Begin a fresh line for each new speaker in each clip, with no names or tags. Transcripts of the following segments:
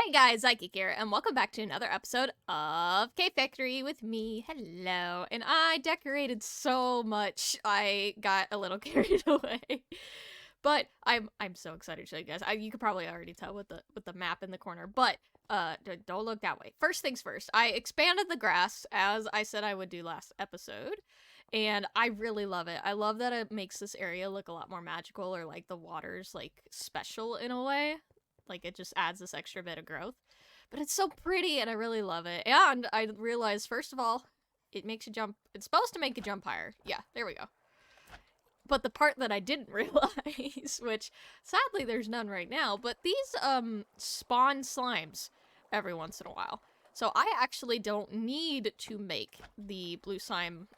Hey guys, Ike here, and welcome back to another episode of Cave Factory with me. Hello. And I decorated so much, I got a little carried away. But I'm so excited to show you guys. You could probably already tell with the map in the corner, but don't look that way. First things first, I expanded the grass as I said I would do last episode. And I really love it. I love that it makes this area look a lot more magical, or like the water's like special in a way. Like, it just adds this extra bit of growth. But it's so pretty, and I really love it. And I realized, first of all, it makes you jump. It's supposed to make you jump higher. Yeah, there we go. But the part that I didn't realize, which sadly there's none right now, but these spawn slimes every once in a while. So I actually don't need to make the blue slime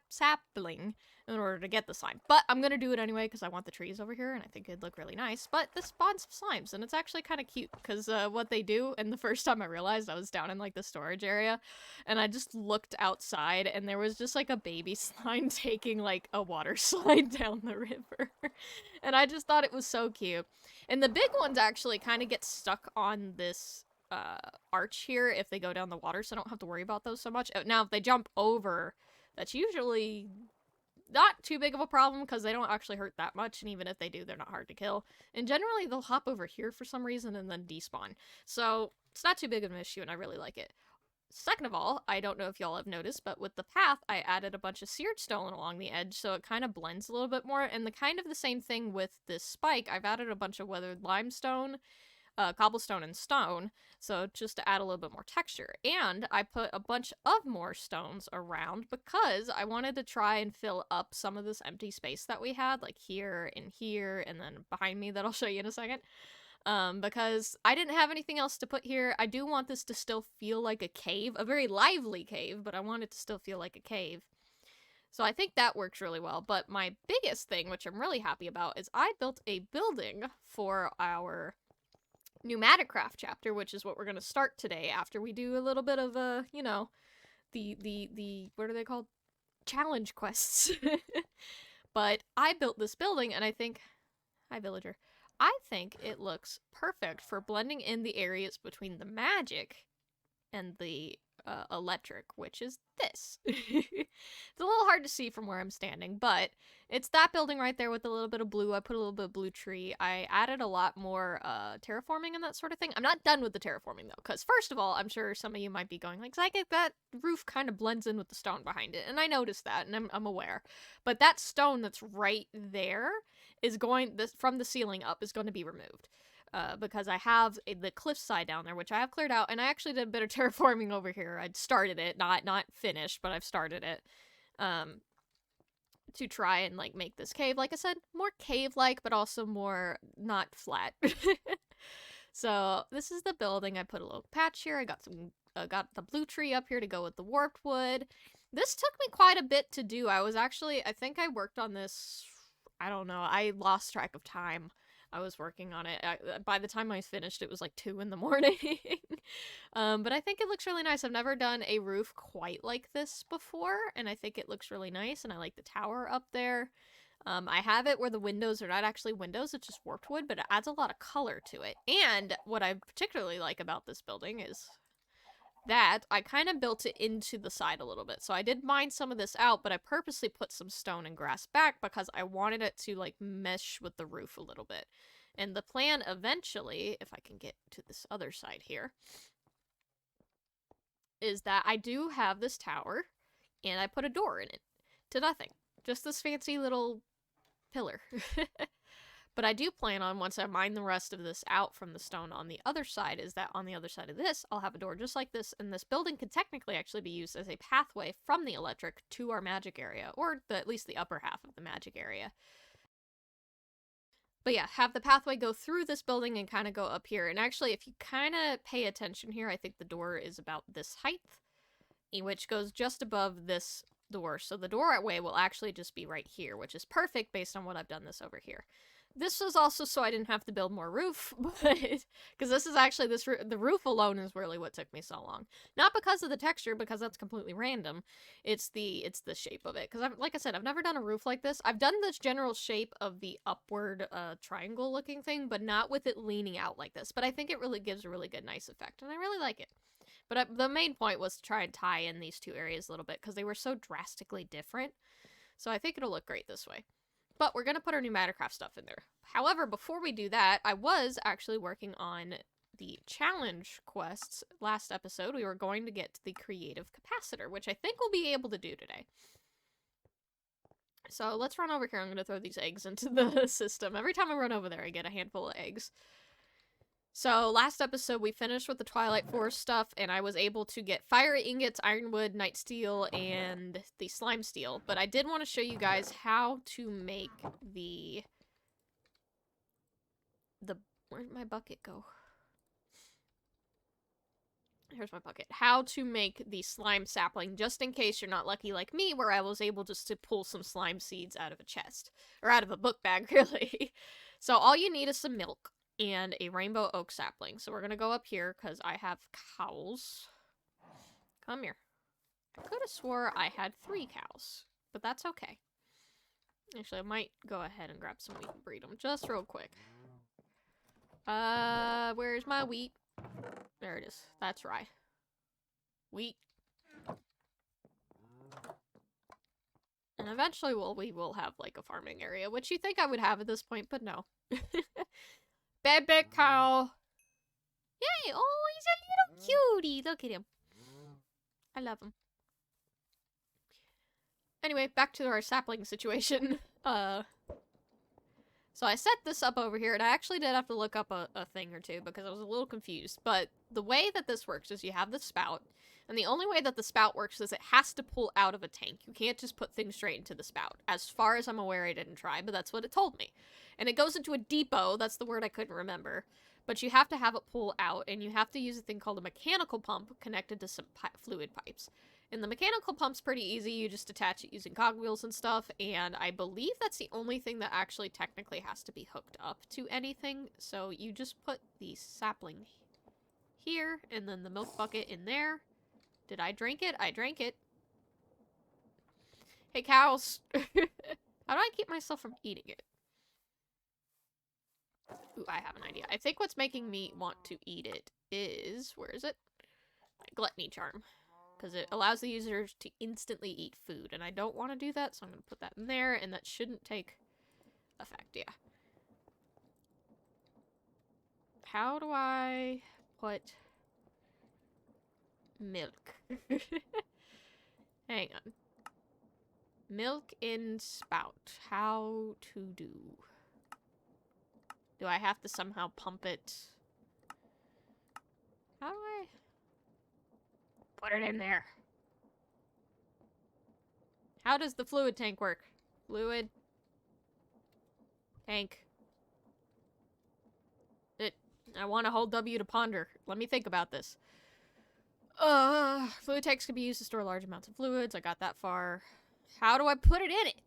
sapling in order to get the slime. But I'm gonna do it anyway because I want the trees over here and I think it'd look really nice. But this spawns some slimes and it's actually kind of cute because what they do, and the first time I realized, I was down in like the storage area and I just looked outside and there was just like a baby slime taking like a water slide down the river. And I just thought it was so cute. And the big ones actually kind of get stuck on this arch here if they go down the water, so I don't have to worry about those so much. Now if they jump over, that's usually not too big of a problem because they don't actually hurt that much, and even if they do, they're not hard to kill. And generally, they'll hop over here for some reason and then despawn. So it's not too big of an issue, and I really like it. Second of all, I don't know if y'all have noticed, but with the path, I added a bunch of seared stone along the edge, so it kind of blends a little bit more. And the kind of the same thing with this spike, I've added a bunch of weathered limestone, cobblestone, and stone, so just to add a little bit more texture. And I put a bunch of more stones around because I wanted to try and fill up some of this empty space that we had, like here, and then behind me that I'll show you in a second. Because I didn't have anything else to put here. I do want this to still feel like a cave, a very lively cave, but I want it to still feel like a cave. So I think that works really well. But my biggest thing, which I'm really happy about, is I built a building for our pneumatic craft chapter, which is what we're going to start today after we do a little bit of the what are they called, challenge quests. But I built this building and I think, hi villager, I think it looks perfect for blending in the areas between the magic and the electric, which is this. It's a little hard to see from where I'm standing, but it's that building right there with a little bit of blue. I put a little bit of blue tree. I added a lot more terraforming and that sort of thing. I'm not done with the terraforming though, because first of all, I'm sure some of you might be going like, Psychic, that roof kind of blends in with the stone behind it, and I noticed that, and I'm aware. But that stone that's right there is from the ceiling up is going to be removed. Because I have the cliffside down there, which I have cleared out, and I actually did a bit of terraforming over here. I'd started it, not finished, but I've started it, to try and, like, make this cave, like I said, more cave-like, but also more not flat. So, this is the building. I put a little patch here. I got got the blue tree up here to go with the warped wood. This took me quite a bit to do. I think I worked on this, I don't know, I lost track of time. I was working on it. By the time I finished, it was like 2 in the morning. But I think it looks really nice. I've never done a roof quite like this before, and I think it looks really nice, and I like the tower up there. I have it where the windows are not actually windows, it's just warped wood, but it adds a lot of color to it. And what I particularly like about this building is that I kind of built it into the side a little bit. So I did mine some of this out, but I purposely put some stone and grass back because I wanted it to like mesh with the roof a little bit. And the plan eventually, if I can get to this other side here, is that I do have this tower and I put a door in it to nothing. Just this fancy little pillar. But I do plan on, once I mine the rest of this out from the stone on the other side, is that on the other side of this, I'll have a door just like this, and this building could technically actually be used as a pathway from the electric to our magic area, or at least the upper half of the magic area. But yeah, have the pathway go through this building and kind of go up here. And actually, if you kind of pay attention here, I think the door is about this height, which goes just above this door. So the doorway will actually just be right here, which is perfect based on what I've done this over here. this was also so I didn't have to build more roof, but because this is actually the roof alone is really what took me so long. Not because of the texture, because that's completely random. It's the shape of it. Because like I said, I've never done a roof like this. I've done this general shape of the upward triangle looking thing, but not with it leaning out like this. But I think it really gives a really good, nice effect, and I really like it. But the main point was to try and tie in these two areas a little bit because they were so drastically different. So I think it'll look great this way. But we're going to put our new Mattercraft stuff in there. However, before we do that, I was actually working on the challenge quests. Last episode, we were going to get the creative capacitor, which I think we'll be able to do today. So let's run over here. I'm going to throw these eggs into the system. Every time I run over there, I get a handful of eggs. So last episode, we finished with the Twilight Forest stuff, and I was able to get fire ingots, ironwood, night steel, and the slime steel. But I did want to show you guys how to make the where'd my bucket go? Here's my bucket. How to make the slime sapling, just in case you're not lucky like me, where I was able just to pull some slime seeds out of a chest. Or out of a book bag, really. So all you need is some milk and a rainbow oak sapling. So we're going to go up here because I have cows. Come here. I could have swore I had 3 cows, but that's okay. Actually, I might go ahead and grab some wheat and breed them just real quick. Where's my wheat? There it is. That's right. Wheat. And eventually we will have like a farming area, which you think I would have at this point, but no. Baby cow. Yay! Oh, he's a little cutie. Look at him. I love him. Anyway, back to our sapling situation. So I set this up over here, and I actually did have to look up a thing or two because I was a little confused. But the way that this works is you have the spout, and the only way that the spout works is it has to pull out of a tank. You can't just put things straight into the spout. As far as I'm aware, I didn't try, but that's what it told me. And it goes into a depot, that's the word I couldn't remember. But you have to have it pull out, and you have to use a thing called a mechanical pump connected to some fluid pipes. And the mechanical pump's pretty easy, you just attach it using cogwheels and stuff, and I believe that's the only thing that actually technically has to be hooked up to anything. So you just put the sapling here, and then the milk bucket in there. Did I drink it? I drank it. Hey, cows! How do I keep myself from eating it? Ooh, I have an idea. I think what's making me want to eat it is... Where is it? My gluttony charm. Because it allows the users to instantly eat food. And I don't want to do that, so I'm going to put that in there. And that shouldn't take effect, yeah. How do I put milk? Hang on. Milk in spout. How to do? Do I have to somehow pump it? How do I... Put it in there. How does the fluid tank work? Fluid. Tank. I want to hold W to ponder. Let me think about this. Fluid tanks can be used to store large amounts of fluids. I got that far. How do I put it in it?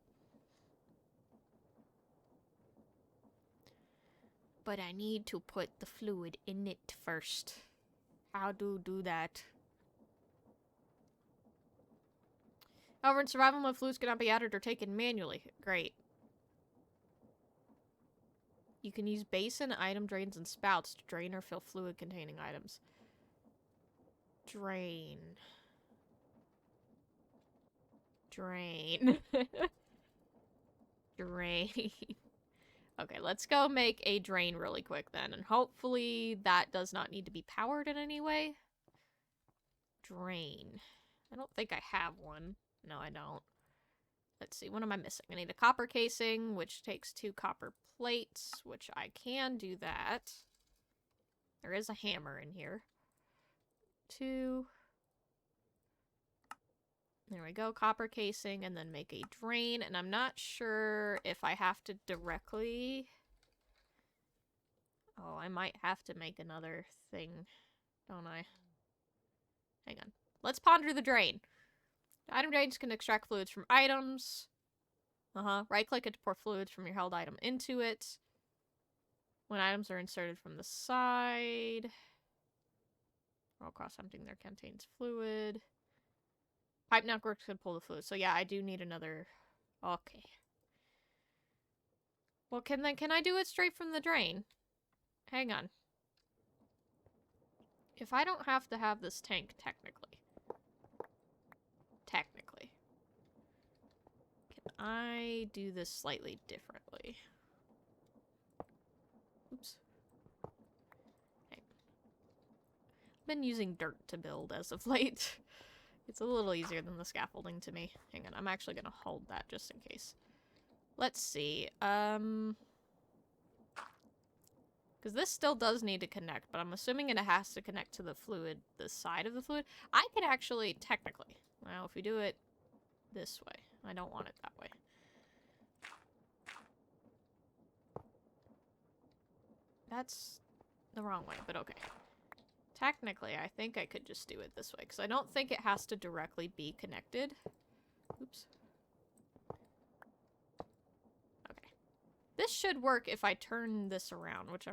But I need to put the fluid in it first. How do that? However, in survival mode, fluids cannot be added or taken manually. Great. You can use basin, item drains, and spouts to drain or fill fluid-containing items. Drain. Drain. Drain. Okay, let's go make a drain really quick then, and hopefully that does not need to be powered in any way. Drain. I don't think I have one. No, I don't. Let's see, what am I missing? I need a copper casing, which takes 2 copper plates, which I can do that. There is a hammer in here. 2. There we go, copper casing, and then make a drain. And I'm not sure if I have to directly... Oh, I might have to make another thing, don't I? Hang on. Let's ponder the drain. Item drains can extract fluids from items. Right-click it to pour fluids from your held item into it. When items are inserted from the side. Roll across something that contains fluid. Pipe networks could pull the fluid. So yeah, I do need another... Okay. Well, can I do it straight from the drain? Hang on. If I don't have to have this tank, technically. Can I do this slightly differently? Oops. Okay. I've been using dirt to build as of late. It's a little easier than the scaffolding to me. Hang on, I'm actually gonna hold that just in case. Let's see, because this still does need to connect, but I'm assuming it has to connect to the fluid, the side of the fluid. I could actually, technically, well, if we do it this way, I don't want it that way. That's the wrong way, but okay. Technically, I think I could just do it this way, because I don't think it has to directly be connected. Oops. Okay. This should work if I turn this around, which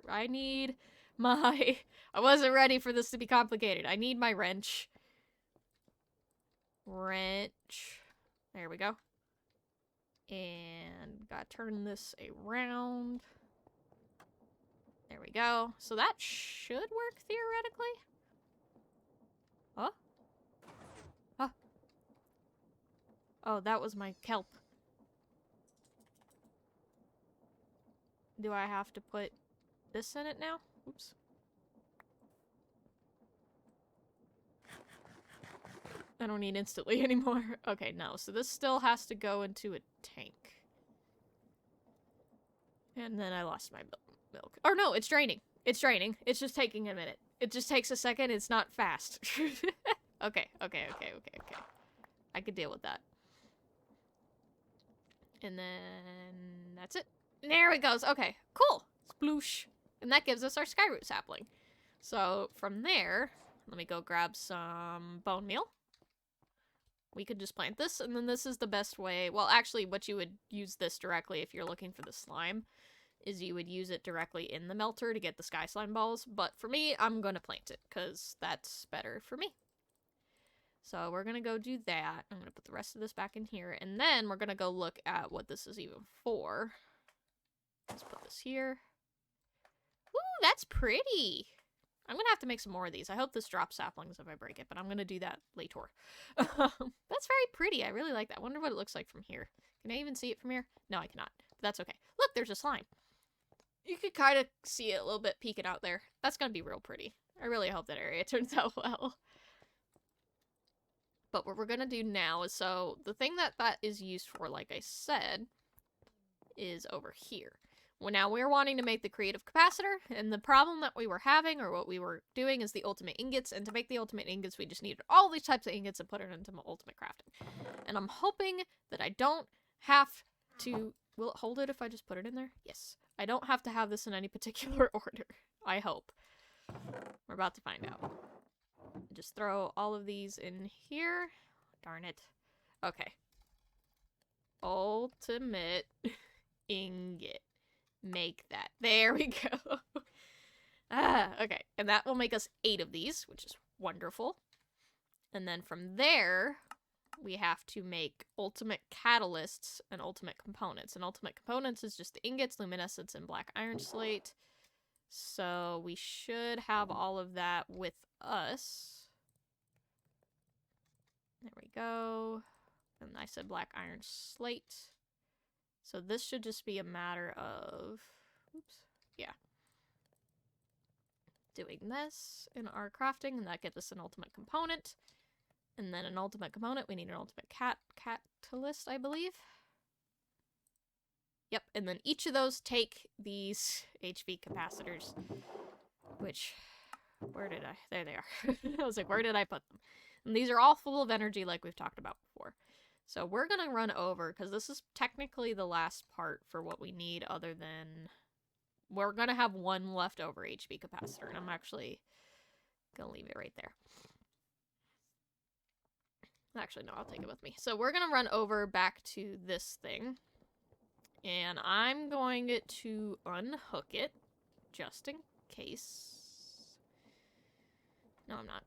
I need my... I wasn't ready for this to be complicated. I need my wrench. Wrench. There we go. And gotta turn this around. There we go. So that should work theoretically. Huh? Huh. Oh, that was my kelp. Do I have to put this in it now? Oops. I don't need instantly anymore. Okay, no. So this still has to go into a tank. And then I lost my milk. Or no, it's draining. It's draining. It's just taking a minute. It just takes a second. It's not fast. Okay. I could deal with that. And then that's it. There it goes. Okay, cool. Sploosh. And that gives us our skyroot sapling. So from there, let me go grab some bone meal. We could just plant this, and then this is the best way. Well, actually, what you would use this directly if you're looking for the slime is you would use it directly in the melter to get the sky slime balls. But for me, I'm going to plant it, because that's better for me. So we're going to go do that. I'm going to put the rest of this back in here, and then we're going to go look at what this is even for. Let's put this here. Ooh, that's pretty! I'm gonna have to make some more of these. I hope this drops saplings if I break it, but I'm gonna do that later. That's very pretty. I really like that. I wonder what it looks like from here. Can I even see it from here? No, I cannot. But that's okay. Look, there's a slime. You could kind of see it a little bit peeking out there. That's gonna be real pretty. I really hope that area turns out well. But what we're gonna do now is, so the thing that is used for, like I said, is over here. Well, now we're wanting to make the creative capacitor, and the problem that we were having, or what we were doing, is the ultimate ingots, and to make the ultimate ingots, we just needed all these types of ingots and put it into my ultimate crafting. And I'm hoping that I don't have to... Will it hold it if I just put it in there? Yes. I don't have to have this in any particular order. I hope. We're about to find out. Just throw all of these in here. Darn it. Okay. Ultimate ingot. Make that. There we go. Okay. And that will make us 8 of these, which is wonderful. And then from there, we have to make ultimate catalysts and ultimate components. And ultimate components is just the ingots, luminescence, and black iron slate. So we should have all of that with us. There we go. And I said black iron slate. So this should just be a matter of, oops, yeah. Doing this in our crafting, and that gives us an ultimate component. And then an ultimate component, we need an ultimate catalyst, I believe. Yep, and then each of those take these HV capacitors, which, where did I, there they are. I was like, where did I put them? And these are all full of energy like we've talked about before. So we're going to run over, because this is technically the last part for what we need, other than... We're going to have one leftover HV capacitor, and I'm actually going to leave it right there. Actually, no, I'll take it with me. So we're going to run over back to this thing. And I'm going to unhook it, just in case. No, I'm not.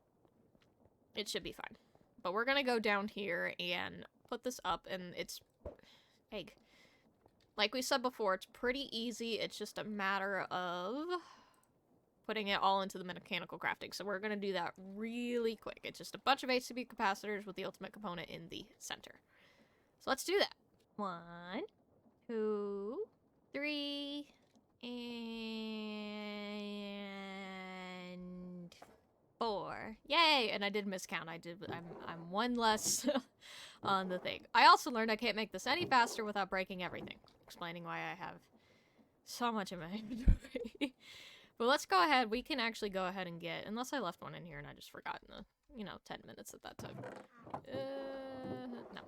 It should be fine. But we're gonna go down here and put this up, and it's... egg. Like we said before, it's pretty easy. It's just a matter of putting it all into the mechanical crafting. So we're gonna do that really quick. It's just a bunch of HCB capacitors with the ultimate component in the center. So let's do that. 1, 2, 3, and 4. Yay! And I did miscount. I'm one less on the thing. I also learned I can't make this any faster without breaking everything. Explaining why I have so much in my inventory. But let's go ahead. We can actually go ahead and get... unless I left one in here and I just forgot in the, 10 minutes that took. No.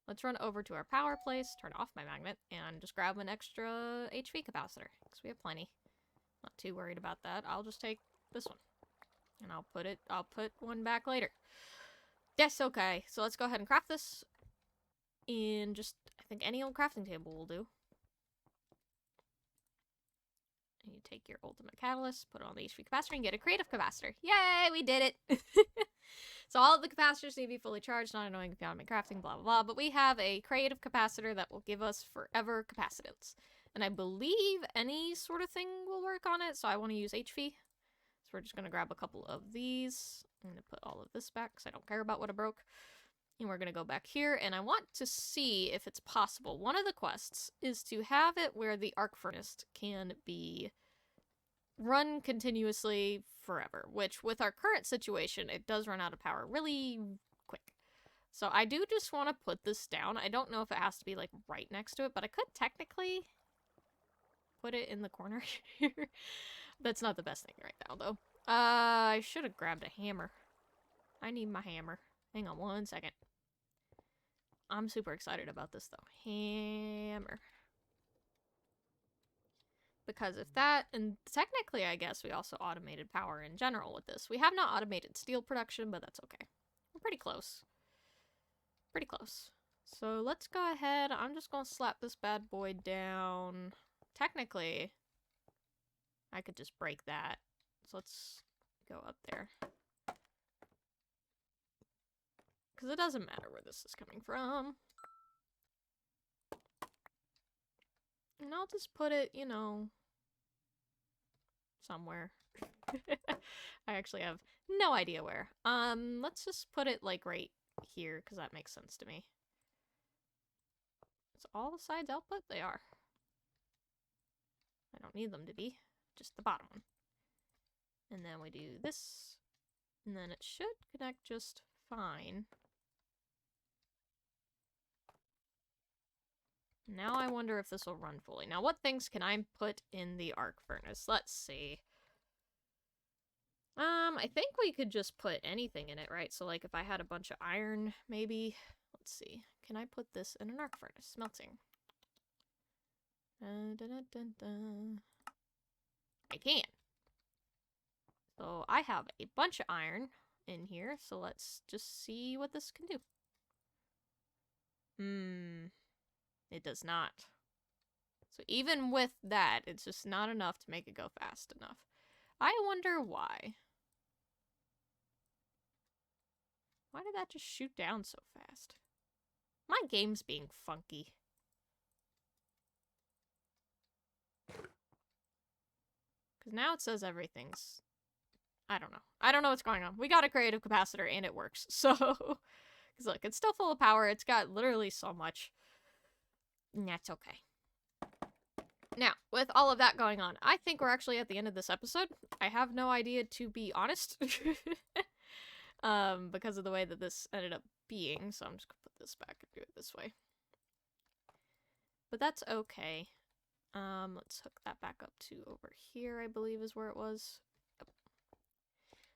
Let's run over to our power place, turn off my magnet, and just grab an extra HV capacitor. Because we have plenty. Not too worried about that. I'll just take this one. And I'll put one back later. Yes, okay. So let's go ahead and craft this in just, I think any old crafting table will do. And you take your ultimate catalyst, put it on the HV capacitor, and get a creative capacitor. Yay, we did it! So all of the capacitors need to be fully charged, not annoying if you want to make crafting, blah, blah, blah. But we have a creative capacitor that will give us forever capacitance. And I believe any sort of thing will work on it, so I want to use HV. So we're just going to grab a couple of these. I'm going to put all of this back because I don't care about what I broke. And we're going to go back here, and I want to see if it's possible. One of the quests is to have it where the arc furnace can be run continuously forever, which with our current situation, it does run out of power really quick. So I do just want to put this down. I don't know if it has to be like right next to it, but I could technically put it in the corner here. That's not the best thing right now, though. I should have grabbed a hammer. I need my hammer. Hang on one second. I'm super excited about this, though. Hammer. Because if that, and technically I guess we also automated power in general with this. We have not automated steel production, but that's okay. We're pretty close. Pretty close. So let's go ahead. I'm just going to slap this bad boy down. Technically, I could just break that. So let's go up there. Because it doesn't matter where this is coming from. And I'll just put it, somewhere. I actually have no idea where. Let's just put it, like, right here, because that makes sense to me. Is all the sides output? They are. I don't need them to be. Just the bottom one. And then we do this. And then it should connect just fine. Now I wonder if this will run fully. Now, what things can I put in the arc furnace? Let's see. I think we could just put anything in it, right? So, like, if I had a bunch of iron, maybe. Let's see. Can I put this in an arc furnace? Smelting. Dun, dun, dun, dun, dun. I can. So, I have a bunch of iron in here, so let's just see what this can do. It does not. So even with that, it's just not enough to make it go fast enough. I wonder why. Why did that just shoot down so fast? My game's being funky. Because now it says everything's... I don't know. I don't know what's going on. We got a creative capacitor and it works. So... Because look, it's still full of power. It's got literally so much. And that's okay. Now, with all of that going on, I think we're actually at the end of this episode. I have no idea, to be honest. Because of the way that this ended up being. So I'm just going to put this back and do it this way. But that's okay. Let's hook that back up to over here, I believe is where it was. Yep.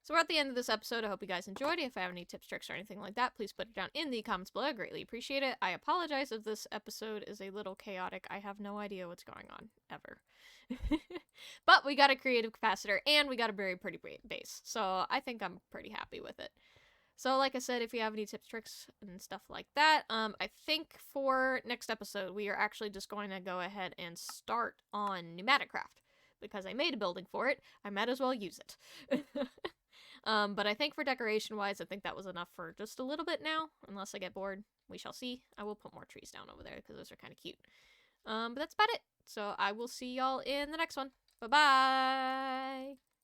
So we're at the end of this episode. I hope you guys enjoyed. If I have any tips, tricks, or anything like that, please put it down in the comments below. I greatly appreciate it. I apologize if this episode is a little chaotic. I have no idea what's going on, ever. But we got a creative capacitor, and we got a very pretty base. So I think I'm pretty happy with it. So like I said, if you have any tips, tricks, and stuff like that, I think for next episode, we are actually just going to go ahead and start on pneumatic craft. Because I made a building for it, I might as well use it. But I think for decoration-wise, I think that was enough for just a little bit now. Unless I get bored, we shall see. I will put more trees down over there, because those are kind of cute. But that's about it. So I will see y'all in the next one. Bye-bye!